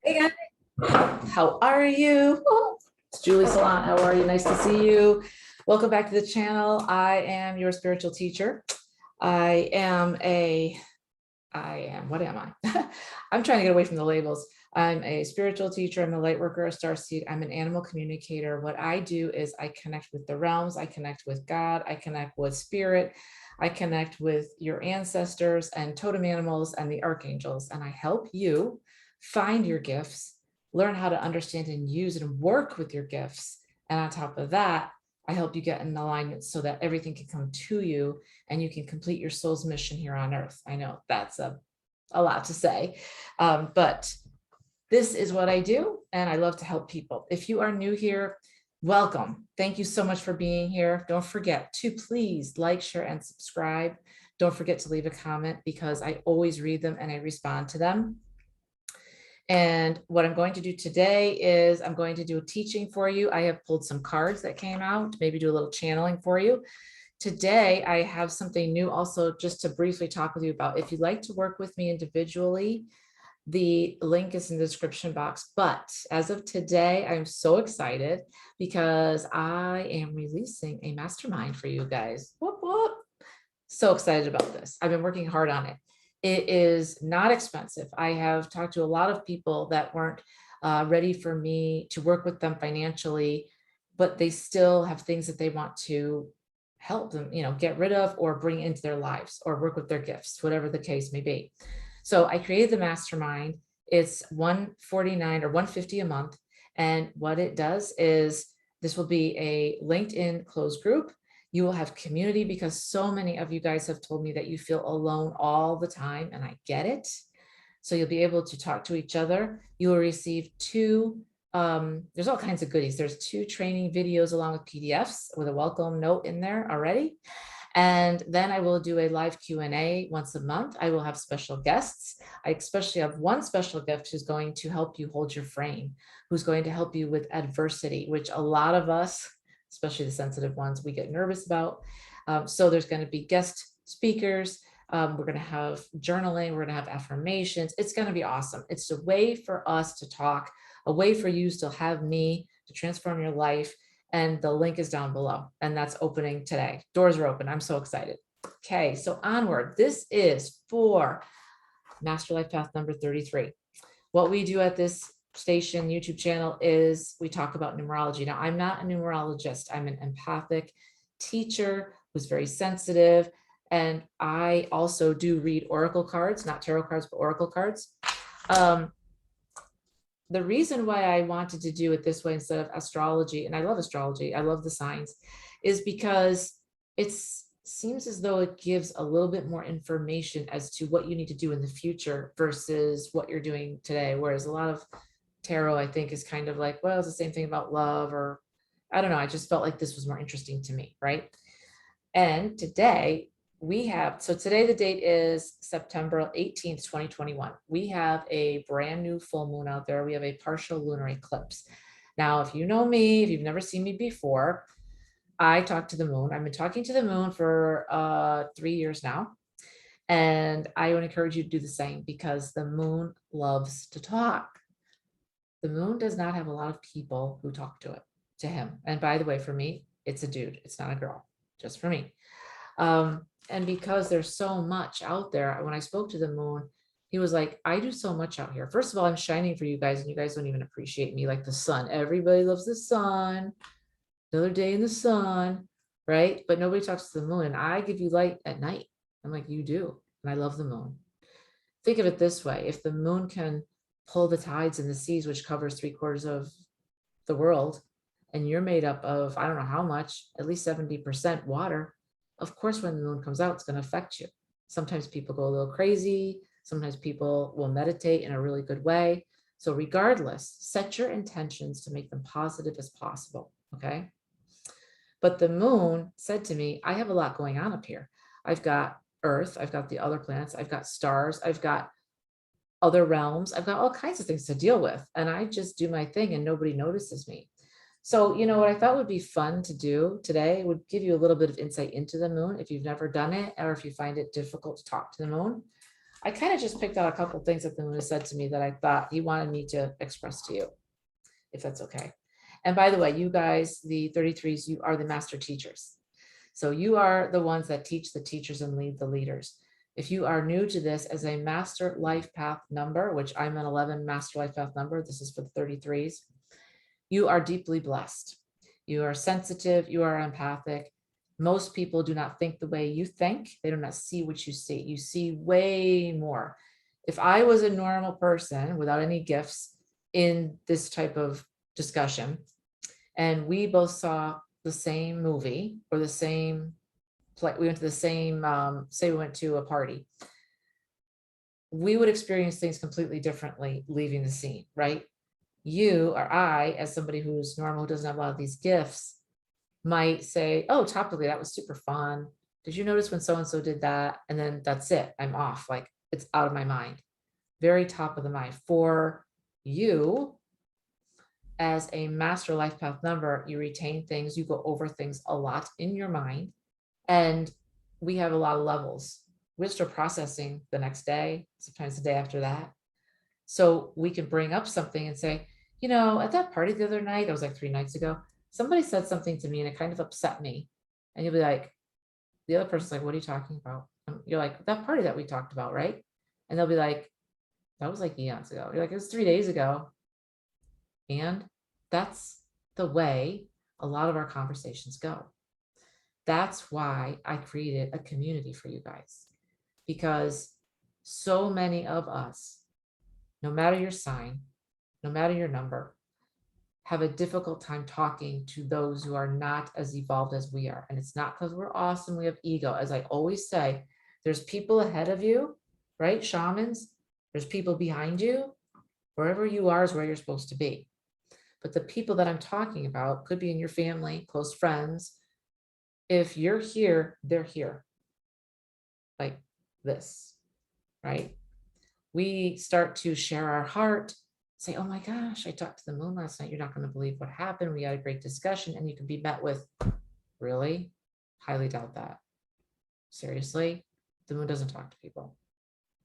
Hey guys, how are you? Oh, it's Julie Saillant. How are you? Nice to see you. Welcome back to the channel. I am your spiritual teacher. I am, what am I? I'm trying to get away from the labels. I'm a spiritual teacher. I'm a light worker, a starseed. I'm an animal communicator. What I do is I connect with the realms. I connect with God. I connect with spirit. I connect with your ancestors and totem animals and the archangels. And I help you find your gifts, learn how to understand and use and work with your gifts. And on top of that, I help you get in alignment so that everything can come to you and you can complete your soul's mission here on earth. I know that's a lot to say, but this is what I do, and I love to help people. If you are new here, welcome. Thank you so much for being here. Don't forget to please like, share, and subscribe. Don't forget to leave a comment because I always read them and I respond to them. And what I'm going to do today is I'm going to do a teaching for you. I have pulled some cards that came out, maybe do a little channeling for you. Today, I have something new also just to briefly talk with you about. If you'd like to work with me individually, the link is in the description box. But as of today, I'm so excited because I am releasing a mastermind for you guys. Whoop, whoop. So excited about this. I've been working hard on it. It is not expensive. I have talked to a lot of people that weren't ready for me to work with them financially, but they still have things that they want to help them, get rid of or bring into their lives or work with their gifts, whatever the case may be. So I created the mastermind. It's $149 or $150 a month. And what it does is this will be a LinkedIn closed group. You will have community because so many of you guys have told me that you feel alone all the time, and I get it. So you'll be able to talk to each other. You will receive there's all kinds of goodies. There's 2 training videos along with PDFs with a welcome note in there already. And then I will do a live Q&A once a month. I will have special guests. I especially have one special guest who's going to help you hold your frame, who's going to help you with adversity, which a lot of us, especially the sensitive ones, we get nervous about. So there's going to be guest speakers. We're going to have journaling. We're going to have affirmations. It's going to be awesome. It's a way for us to talk, a way for you to have me to transform your life. And the link is down below, and that's opening today. Doors are open. I'm so excited. Okay, so onward. This is for Master Life Path number 33. What we do at this station YouTube channel is we talk about numerology. Now, I'm not a numerologist. I'm an empathic teacher who's very sensitive. And I also do read oracle cards, not tarot cards, but oracle cards. The reason why I wanted to do it this way instead of astrology, and I love astrology, I love the signs, is because it seems as though it gives a little bit more information as to what you need to do in the future versus what you're doing today. Whereas a lot of tarot, I think, is kind of like, well, it's the same thing about love, or I don't know. I just felt like this was more interesting to me, right? And today, today the date is September 18th, 2021. We have a brand new full moon out there. We have a partial lunar eclipse. Now, if you know me, if you've never seen me before, I talk to the moon. I've been talking to the moon for 3 years now. And I would encourage you to do the same because the moon loves to talk. The moon does not have a lot of people who talk to him. And by the way, for me, it's a dude. It's not a girl, just for me. And because there's so much out there, when I spoke to the moon, he was like, I do so much out here. First of all, I'm shining for you guys, and you guys don't even appreciate me like the sun. Everybody loves the sun. Another day in the sun, right? But nobody talks to the moon. And I give you light at night. I'm like, you do. And I love the moon. Think of it this way. If the moon can pull the tides in the seas, which covers 3/4 of the world, and you're made up of, I don't know how much, at least 70% water, of course, when the moon comes out, it's going to affect you. Sometimes people go a little crazy. Sometimes people will meditate in a really good way. So regardless, set your intentions to make them positive as possible. Okay. But the moon said to me, I have a lot going on up here. I've got Earth. I've got the other planets. I've got stars. I've got other realms. I've got all kinds of things to deal with. And I just do my thing and nobody notices me. So, what I thought would be fun to do today would give you a little bit of insight into the moon if you've never done it, or if you find it difficult to talk to the moon. I kind of just picked out a couple things that the moon has said to me that I thought he wanted me to express to you, if that's okay. And by the way, you guys, the 33s, you are the master teachers. So you are the ones that teach the teachers and lead the leaders. If you are new to this as a master life path number, which I'm an 11 master life path number, this is for the 33s, you are deeply blessed. You are sensitive, you are empathic. Most people do not think the way you think. They do not see what you see. You see way more. If I was a normal person without any gifts in this type of discussion, and we both saw the same movie or the same play, we went to the same, say we went to a party, we would experience things completely differently leaving the scene, right? You or I, as somebody who's normal, who doesn't have a lot of these gifts, might say, oh, topically, that was super fun. Did you notice when so-and-so did that? And then that's it, I'm off, like it's out of my mind. Very top of the mind. For you, as a master life path number, you retain things, you go over things a lot in your mind. And we have a lot of levels. We're still processing the next day, sometimes the day after that. So we can bring up something and say, you know, at that party the other night, that was like 3 nights ago, somebody said something to me and it kind of upset me. And you'll be like, the other person's like, what are you talking about? And you're like, that party that we talked about, right? And they'll be like, that was like eons ago. You're like, it was 3 days ago. And that's the way a lot of our conversations go. That's why I created a community for you guys, because so many of us, no matter your sign, no matter your number, have a difficult time talking to those who are not as evolved as we are. And it's not because we're awesome, we have ego. As I always say, there's people ahead of you, right? Shamans, there's people behind you. Wherever you are is where you're supposed to be. But the people that I'm talking about could be in your family, close friends. If you're here, they're here. Like this, right? We start to share our heart, say, oh my gosh, I talked to the moon last night. You're not going to believe what happened. We had a great discussion. And you can be met with, really? Highly doubt that. Seriously? The moon doesn't talk to people.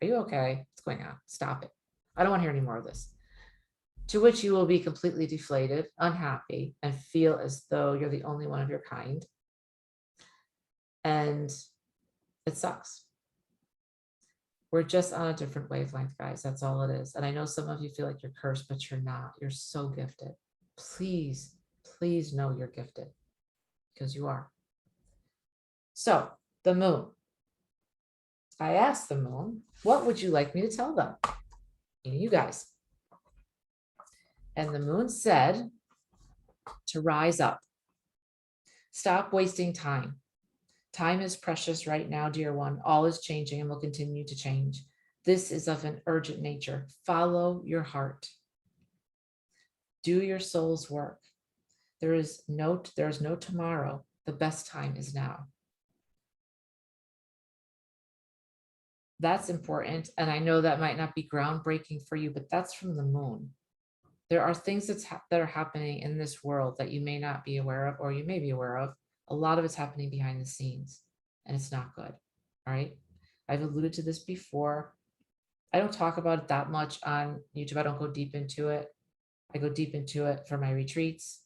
Are you okay? What's going on? Stop it. I don't want to hear any more of this. To which you will be completely deflated, unhappy, and feel as though you're the only one of your kind. And it sucks. We're just on a different wavelength, guys. That's all it is. And I know some of you feel like you're cursed, but you're not. You're so gifted. Please, please know you're gifted, because you are. So the moon. I asked the moon, what would you like me to tell them? You guys. And the moon said to rise up. Stop wasting time. Time is precious right now, dear one. All is changing and will continue to change. This is of an urgent nature. Follow your heart. Do your soul's work. There is no tomorrow. The best time is now. That's important. And I know that might not be groundbreaking for you, but that's from the moon. There are things that are happening in this world that you may not be aware of, or you may be aware of. A lot of it's happening behind the scenes, and it's not good. All right. I've alluded to this before. I don't talk about it that much on YouTube. I don't go deep into it. I go deep into it for my retreats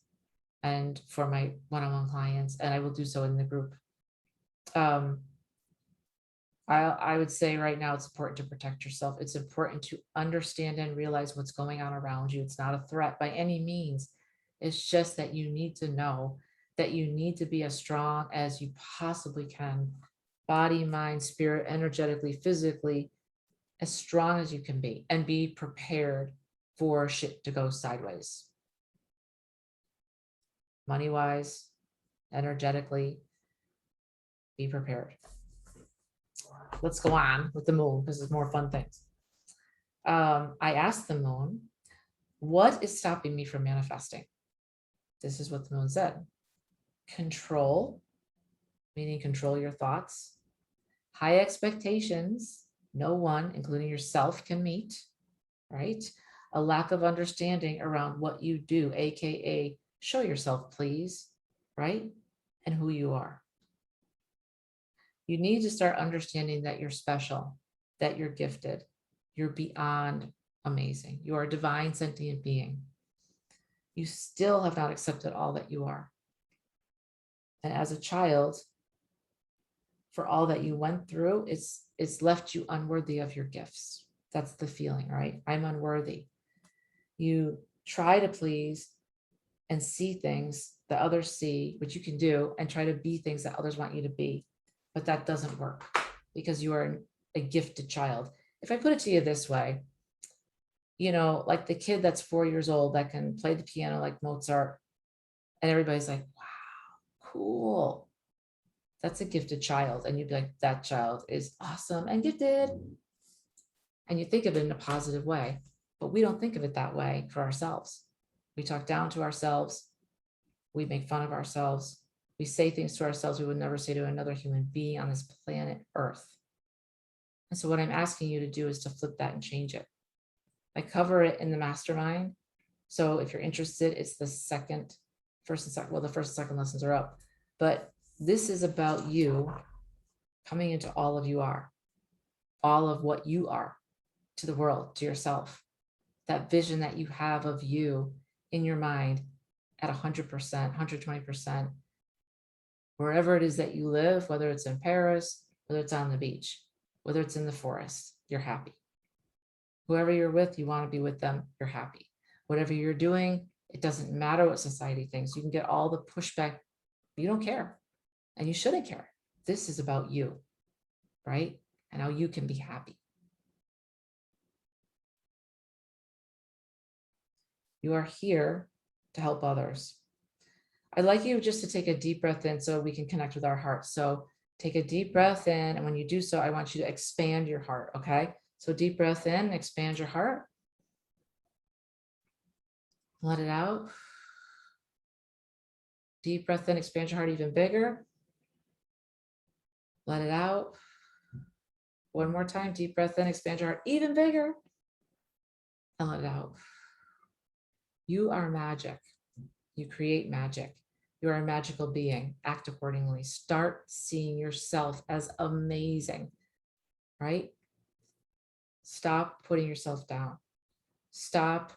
and for my one-on-one clients, and I will do so in the group. I would say right now it's important to protect yourself. It's important to understand and realize what's going on around you. It's not a threat by any means. It's just that you need to know that you need to be as strong as you possibly can. Body, mind, spirit, energetically, physically, as strong as you can be, and be prepared for shit to go sideways. Money-wise, energetically, be prepared. Let's go on with the moon, because there's more fun things. I asked the moon, what is stopping me from manifesting? This is what the moon said. Control, meaning control your thoughts. High expectations, no one, including yourself, can meet, right? A lack of understanding around what you do, AKA show yourself, please, right? And who you are. You need to start understanding that you're special. that you're gifted. You're beyond amazing. You are a divine sentient being. You still have not accepted all that you are. And as a child, for all that you went through, it's left you unworthy of your gifts. That's the feeling, right? I'm unworthy. You try to please and see things that others see, which you can do, and try to be things that others want you to be. But that doesn't work because you are a gifted child. If I put it to you this way, you know, like the kid that's 4 years old that can play the piano like Mozart, and everybody's like, wow, cool. That's a gifted child. And you'd be like, that child is awesome and gifted. And you think of it in a positive way, but we don't think of it that way for ourselves. We talk down to ourselves. We make fun of ourselves. We say things to ourselves we would never say to another human being on this planet Earth. And so what I'm asking you to do is to flip that and change it. I cover it in the mastermind. So if you're interested, it's the first and second lessons are up. But this is about you coming into all of you are, all of what you are to the world, to yourself. That vision that you have of you in your mind at 100%, 120%, wherever it is that you live, whether it's in Paris, whether it's on the beach, whether it's in the forest, you're happy. Whoever you're with, you want to be with them, you're happy. Whatever you're doing, it doesn't matter what society thinks. You can get all the pushback. You don't care, and you shouldn't care. This is about you, right? And how you can be happy. You are here to help others. I'd like you just to take a deep breath in so we can connect with our hearts. So take a deep breath in, and when you do so, I want you to expand your heart, okay? So deep breath in, expand your heart. Let it out. Deep breath in, expand your heart even bigger. Let it out. One more time, deep breath in, expand your heart even bigger. And let it out. You are magic. You create magic. You are a magical being. Act accordingly. Start seeing yourself as amazing, right? Stop putting yourself down. Stop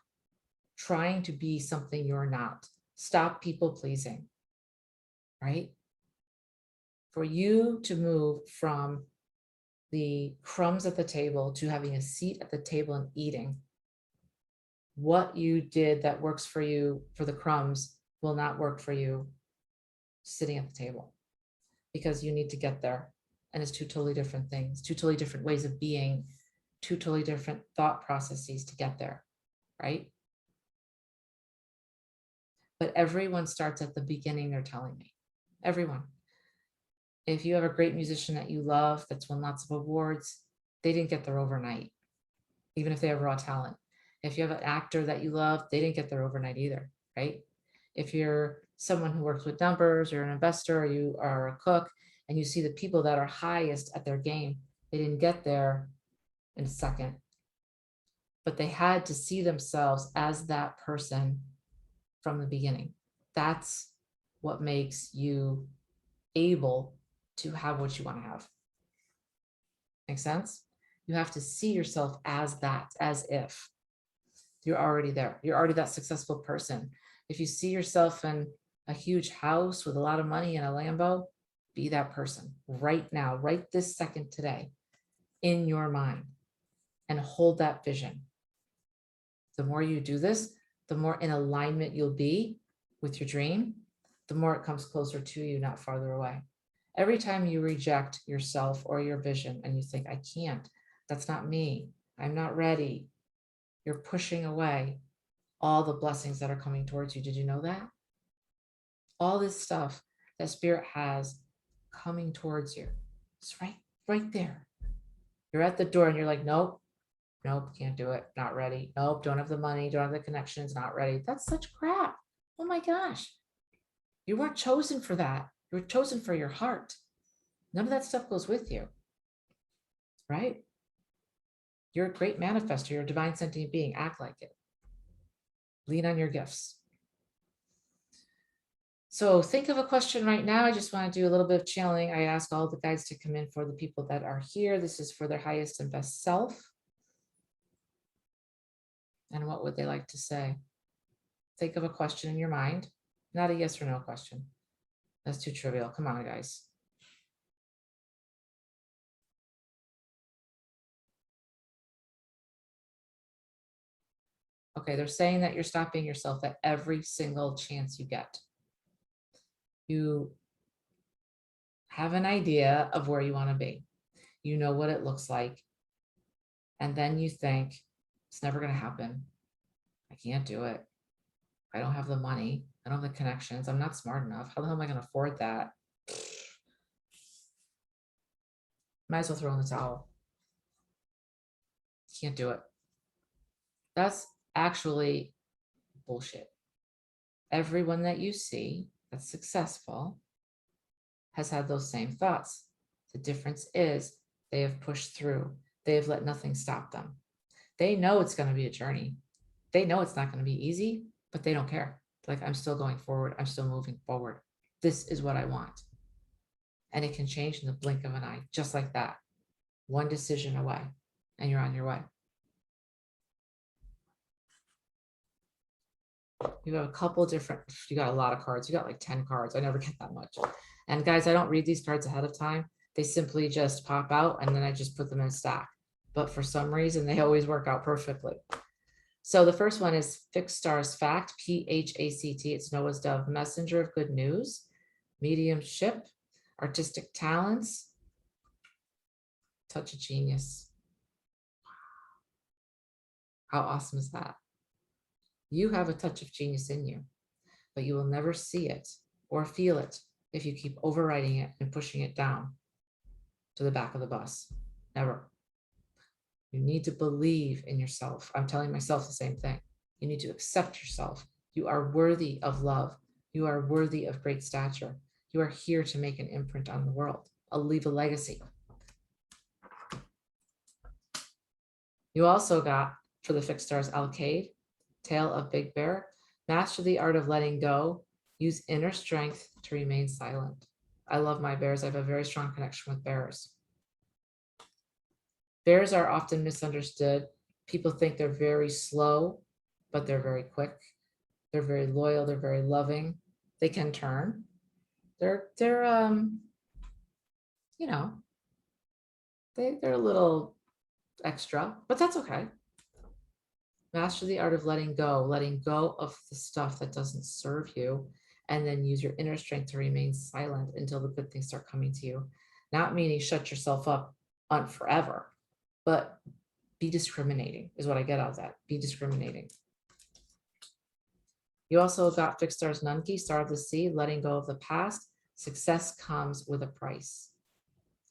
trying to be something you're not. Stop people pleasing, right? For you to move from the crumbs at the table to having a seat at the table and eating, what you did that works for you for the crumbs will not work for you sitting at the table, because you need to get there. And it's two totally different things, two totally different ways of being, two totally different thought processes to get there, right? But everyone starts at the beginning, they're telling me. Everyone. If you have a great musician that you love that's won lots of awards, they didn't get there overnight, even if they have raw talent. If you have an actor that you love, they didn't get there overnight either, right? If you're someone who works with numbers, or an investor, or you are a cook, and you see the people that are highest at their game, they didn't get there in a second, but they had to see themselves as that person from the beginning. That's what makes you able to have what you want to have. Make sense? You have to see yourself as that, as if you're already there. You're already that successful person. If you see yourself in a huge house with a lot of money and a Lambo, be that person right now, right this second today, in your mind, and hold that vision. The more you do this, the more in alignment you'll be with your dream, the more it comes closer to you, not farther away. Every time you reject yourself or your vision and you think, I can't, that's not me, I'm not ready, you're pushing away all the blessings that are coming towards you. Did you know that? All this stuff that spirit has coming towards you, it's right there. You're at the door and you're like, nope, can't do it, not ready. Nope, don't have the money, don't have the connections, not ready. That's such crap. Oh my gosh. You weren't chosen for that. You were chosen for your heart. None of that stuff goes with you, right? You're a great manifester. You're a divine sentient being. Act like it. Lean on your gifts. So think of a question right now. I just want to do a little bit of channeling. I ask all the guides to come in for the people that are here. This is for their highest and best self. And what would they like to say? Think of a question in your mind, not a yes or no question. That's too trivial. Come on, guys. Okay, they're saying that you're stopping yourself at every single chance you get. You have an idea of where you want to be. You know what it looks like. And then you think, it's never going to happen. I can't do it. I don't have the money. I don't have the connections. I'm not smart enough. How the hell am I going to afford that? Might as well throw in the towel. Can't do it. That's actually bullshit. Everyone that you see that's successful has had those same thoughts. The difference is they have pushed through. They have let nothing stop them. They know it's going to be a journey. They know it's not going to be easy, but they don't care. Like, I'm still going forward. I'm still moving forward. This is what I want. And it can change in the blink of an eye, just like that. One decision away, and you're on your way. You have a couple different, you got a lot of cards. You got like 10 cards. I never get that much. And guys, I don't read these cards ahead of time. They simply just pop out and then I just put them in a stack. But for some reason, they always work out perfectly. So the first one is Fixed Stars Fact, P-H-A-C-T. It's Noah's Dove, messenger of good news, mediumship, artistic talents, touch of genius. How awesome is that? You have a touch of genius in you, but you will never see it or feel it if you keep overriding it and pushing it down to the back of the bus. Never. You need to believe in yourself. I'm telling myself the same thing. You need to accept yourself. You are worthy of love. You are worthy of great stature. You are here to make an imprint on the world. I'll leave a legacy. You also got, for the Fixed Stars, Alcade, Tale of Big Bear, master the art of letting go, use inner strength to remain silent. I love my bears. I have a very strong connection with bears. Bears are often misunderstood. People think they're very slow, but they're very quick. They're very loyal. They're very loving. They can turn. They're you know, they're a little extra, but that's okay. Master the art of letting go of the stuff that doesn't serve you, and then use your inner strength to remain silent until the good things start coming to you. Not meaning shut yourself up on forever, but be discriminating is what I get out of that. Be discriminating. You also got Fixed Stars Nunki, Star of the Sea, letting go of the past. Success comes with a price.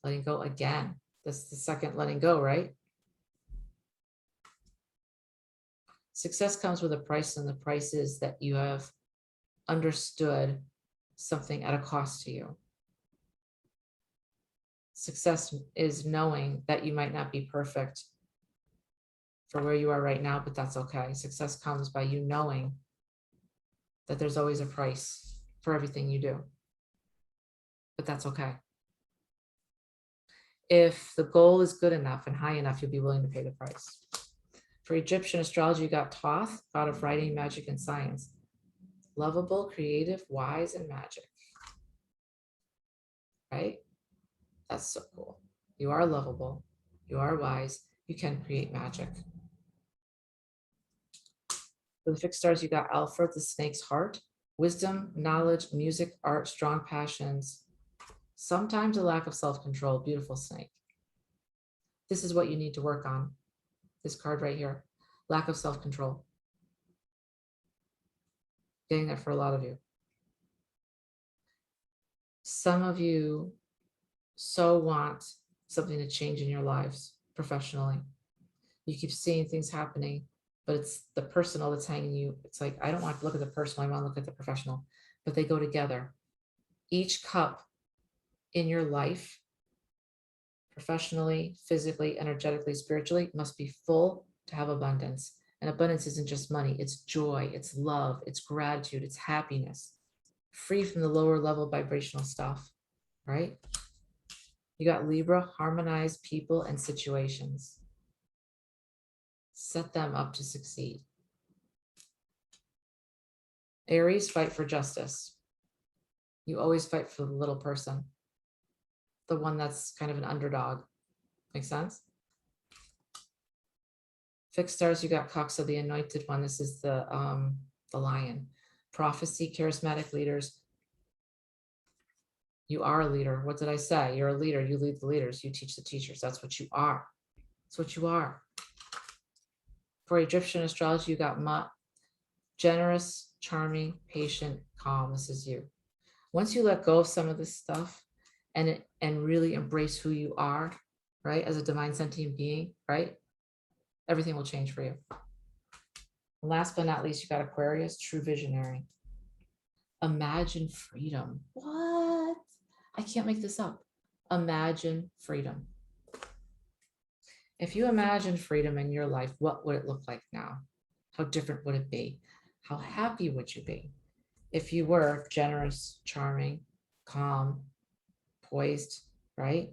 Letting go again. This is the second letting go, right? Success comes with a price, and the price is that you have understood something at a cost to you. Success is knowing that you might not be perfect for where you are right now, but that's okay. Success comes by you knowing that there's always a price for everything you do, but that's okay. If the goal is good enough and high enough, you'll be willing to pay the price. For Egyptian astrology, you got Thoth, god of writing, magic, and science. Lovable, creative, wise, and magic. Right? That's so cool. You are lovable. You are wise. You can create magic. For the Fixed Stars, you got Alfred, the snake's heart. Wisdom, knowledge, music, art, strong passions. Sometimes a lack of self-control. Beautiful snake. This is what you need to work on. This card right here. Lack of self-control. Getting there for a lot of you. Some of you so want something to change in your lives professionally. You keep seeing things happening, but it's the personal that's hanging you. It's like, I don't want to look at the personal. I want to look at the professional, but they go together. Each cup in your life, professionally, physically, energetically, spiritually, must be full to have abundance. And abundance isn't just money. It's joy. It's love. It's gratitude. It's happiness. free from the lower level vibrational stuff, right? You got Libra, harmonize people and situations. Set them up to succeed. Aries, fight for justice. You always fight for the little person, the one that's kind of an underdog. Make sense? Fixed stars, you got Coxa, the anointed one. This is the lion. Prophecy, charismatic leaders. You are a leader. What did I say? You're a leader. You lead the leaders. You teach the teachers. That's what you are. That's what you are. For Egyptian astrology, you got Mut, generous, charming, patient, calm. This is you. Once you let go of some of this stuff and really embrace who you are, right, as a divine sentient being, right, everything will change for you. And last but not least, you got Aquarius, true visionary. Imagine freedom. What? I can't make this up. Imagine freedom. If you imagine freedom in your life, what would it look like now? How different would it be? How happy would you be if you were generous, charming, calm, poised, right?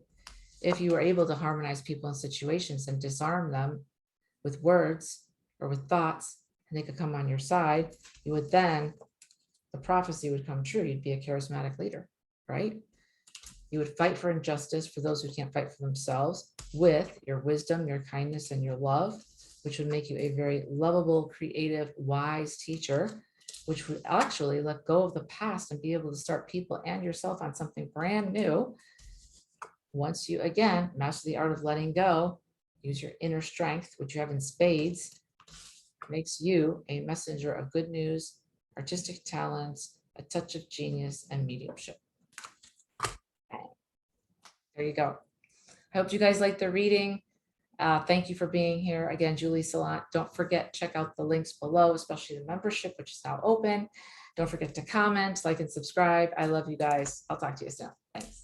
If you were able to harmonize people and situations and disarm them with words or with thoughts, and they could come on your side, you would then, the prophecy would come true. You'd be a charismatic leader, right? You would fight for injustice for those who can't fight for themselves with your wisdom, your kindness, and your love, which would make you a very lovable, creative, wise teacher, which would actually let go of the past and be able to start people and yourself on something brand new. Once you, again, master the art of letting go, use your inner strength, which you have in spades, makes you a messenger of good news, artistic talents, a touch of genius, and mediumship. There you go. I hope you guys liked the reading. Thank you for being here. Again, Julie Saillant. Don't forget, check out the links below, especially the membership, which is now open. Don't forget to comment, like, and subscribe. I love you guys. I'll talk to you soon. Thanks.